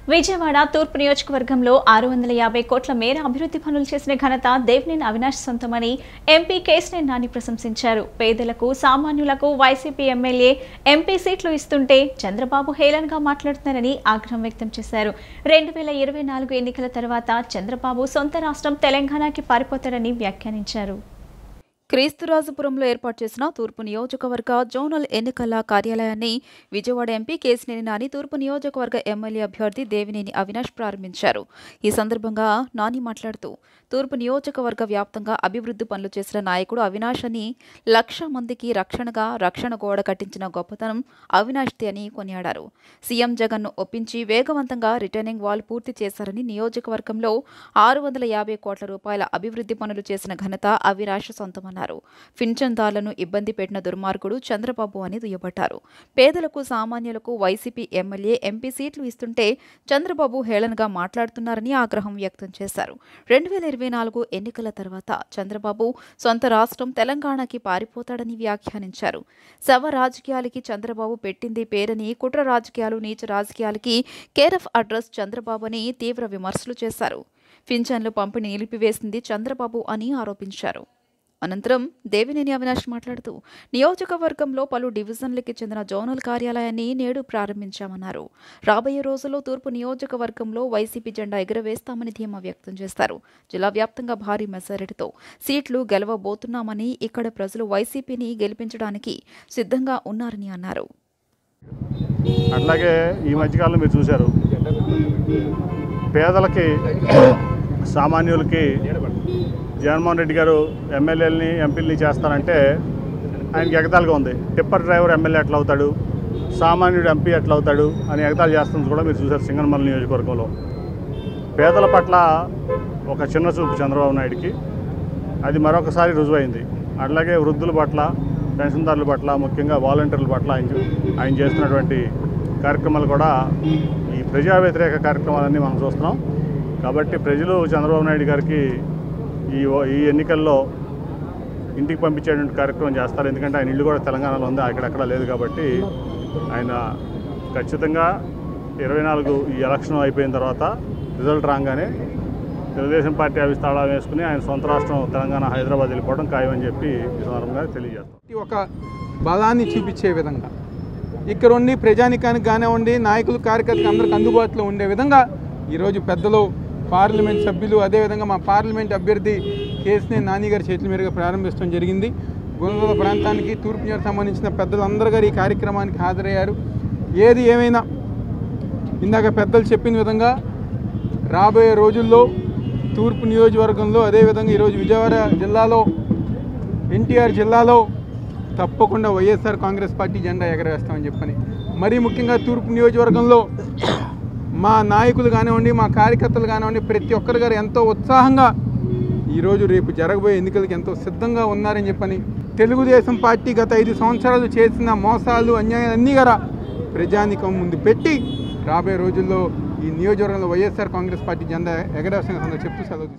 విజయవాడ తూర్పు నియోజకవర్గంలో 650 కోట్ల మేర అభివృద్ధి పనులు చేసిన ఘనత దేవినేని అవినాష్ సొంతమని ఎంపీ కేశినేని నాని ప్రశంసించారు. పేదలకు, సామాన్యులకు వైసీపీ ఎమ్మెల్యే, ఎంపీ సీట్లు ఇస్తుంటే చంద్రబాబు హేళనగా మాట్లాడుతున్నారని ఆగ్రహం వ్యక్తం చేశారు. 2024 ఎన్నికల తర్వాత చంద్రబాబు సొంత రాష్ట్రం తెలంగాణకి పారిపోతారని వ్యాఖ్యానించారు. క్రీస్తురాజపురంలో ఏర్పాటు చేసిన తూర్పు నియోజకవర్గ జోనల్ ఎన్నికల కార్యాలయాన్ని విజయవాడ ఎంపీ కేశినేని నాని, తూర్పు నియోజకవర్గ ఎమ్మెల్యే అభ్యర్థి దేవినేని అవినాష్ ప్రారంభించారు. ఈ సందర్భంగా నాని మాట్లాడుతూ, తూర్పు నియోజకవర్గ వ్యాప్తంగా అభివృద్ధి పనులు చేసిన నాయకుడు అవినాష్ అని, 1,00,000 మందికి రక్షణగా రక్షణ గోడ కట్టించిన గొప్పతనం అవినాష్ది అని కొనియాడారు. సీఎం జగన్ను ఒప్పించి వేగవంతంగా రిటర్నింగ్ వాల్ పూర్తి చేశారని, నియోజకవర్గంలో 650 కోట్ల రూపాయల అభివృద్ధి పనులు చేసిన ఘనత అవినాష్ సొంతమన్నారు. పింఛన్దారులను ఇబ్బంది పెట్టిన దుర్మార్గుడు చంద్రబాబు అని దుయ్యబట్టారు. పేదలకు, సామాన్యులకు వైసీపీ ఎమ్మెల్యే, ఎంపీ సీట్లు ఇస్తుంటే చంద్రబాబు హేళనగా మాట్లాడుతున్నారని ఆగ్రహం వ్యక్తం చేశారు. 2024 ఎన్నికల తర్వాత చంద్రబాబు సొంత రాష్ట్రం తెలంగాణకి పారిపోతాడని వ్యాఖ్యానించారు. శవ రాజకీయాలకి చంద్రబాబు పెట్టింది పేరని, కుట్ర రాజకీయాలు, నీచ రాజకీయాలకి కేర్ ఆఫ్ అడ్రస్ చంద్రబాబు అని తీవ్ర విమర్శలు చేశారు. పింఛన్లు పంపిణీ నిలిపివేసింది చంద్రబాబు అని ఆరోపించారు. అనంతరం దేవినేని అవినాష్ మాట్లాడుతూ, నియోజకవర్గంలో పలు డివిజన్లకి చెందిన జోనల్ కార్యాలయాన్ని నేడు ప్రారంభించామన్నారు. రాబోయే రోజుల్లో తూర్పు నియోజకవర్గంలో వైసీపీ జెండా ఎగురవేస్తామని ధీమా వ్యక్తం చేశారు. జిల్లా వ్యాప్తంగా భారీ మెజారిటీతో సీట్లు గెలవబోతున్నామని, ఇక్కడ ప్రజలు వైసీపీని గెలిపించడానికి సిద్ధంగా ఉన్నారని అన్నారు. అట్లాగే ఈ మధ్యకాలంలో మీరు చూశారు, పేదలకి, సామాన్యులకి జగన్మోహన్ రెడ్డి గారు ఎమ్మెల్యేలని, ఎంపీలని చేస్తారంటే ఆయనకి ఎగతాళిగా ఉంది. టిప్పర్ డ్రైవర్ ఎమ్మెల్యే ఎట్లా అవుతాడు, సామాన్యుడు ఎంపీ ఎట్లా అవుతాడు అని ఎగతాళి చేస్తుంది కూడా మీరు చూశారు. సింగనమల నియోజకవర్గంలో పేదల పట్ల ఒక చిన్న చూపు చంద్రబాబు నాయుడికి, అది మరొకసారి రుజువైంది. అట్లాగే వృద్ధుల పట్ల, పెన్షన్దారుల పట్ల, ముఖ్యంగా వాలంటీర్ల పట్ల ఆయన చేస్తున్నటువంటి కార్యక్రమాలు కూడా ఈ ప్రజా వ్యతిరేక కార్యక్రమాలన్నీ మనం చూస్తున్నాం. కాబట్టి ప్రజలు చంద్రబాబు నాయుడు గారికి ఈ ఎన్నికల్లో ఇంటికి పంపించేటువంటి కార్యక్రమం చేస్తారు. ఎందుకంటే ఆయన ఇల్లు కూడా తెలంగాణలో ఉంది, అక్కడెక్కడ లేదు. కాబట్టి ఆయన ఖచ్చితంగా 24 ఈ ఎలక్షన్ అయిపోయిన తర్వాత రిజల్ట్ రాగానే తెలుగుదేశం పార్టీ ఆఫీస్ తాళా వేసుకుని ఆయన సొంత రాష్ట్రం తెలంగాణ, హైదరాబాద్ వెళ్ళిపోవడం ఖాయమని చెప్పి ఈ సందర్భంగా తెలియజేస్తాం. ఒక బలాన్ని చూపించే విధంగా ఇక్కడ ఉండి ప్రజానికానికి కానివ్వండి, నాయకులు, కార్యకర్తలకు అందరికి అందుబాటులో ఉండే విధంగా ఈరోజు పెద్దలు, పార్లమెంట్ సభ్యులు, అదేవిధంగా మా పార్లమెంట్ అభ్యర్థి కేశినేని నాని గారి చేతుల మీదుగా ప్రారంభించడం జరిగింది. గుండ్రల ప్రాంతానికి, తూర్పు నియోజకవర్గానికి సంబంధించిన పెద్దలందరూ గారు ఈ కార్యక్రమానికి హాజరయ్యారు. ఏది ఏమైనా ఇందాక పెద్దలు చెప్పిన విధంగా రాబోయే రోజుల్లో తూర్పు నియోజకవర్గంలో, అదేవిధంగా ఈరోజు విజయవాడ జిల్లాలో, ఎన్టీఆర్ జిల్లాలో తప్పకుండా వైఎస్ఆర్ కాంగ్రెస్ పార్టీ జెండా ఎగరవేస్తామని చెప్పని, మరీ ముఖ్యంగా తూర్పు నియోజకవర్గంలో మా నాయకులు కానివ్వండి, మా కార్యకర్తలు కానివ్వండి, ప్రతి ఒక్కరు గారు ఎంతో ఉత్సాహంగా ఈరోజు రేపు జరగబోయే ఎన్నికలకి ఎంతో సిద్ధంగా ఉన్నారని చెప్పని, తెలుగుదేశం పార్టీ గత 5 సంవత్సరాలు చేసిన మోసాలు, అన్యాయాలన్నీ కూడా ప్రజానికం ముందు పెట్టి రాబోయే రోజుల్లో ఈ నియోజకవర్గంలో వైఎస్ఆర్ కాంగ్రెస్ పార్టీ జెండా ఎగరవేస్తామని చెప్తూ సెలవు.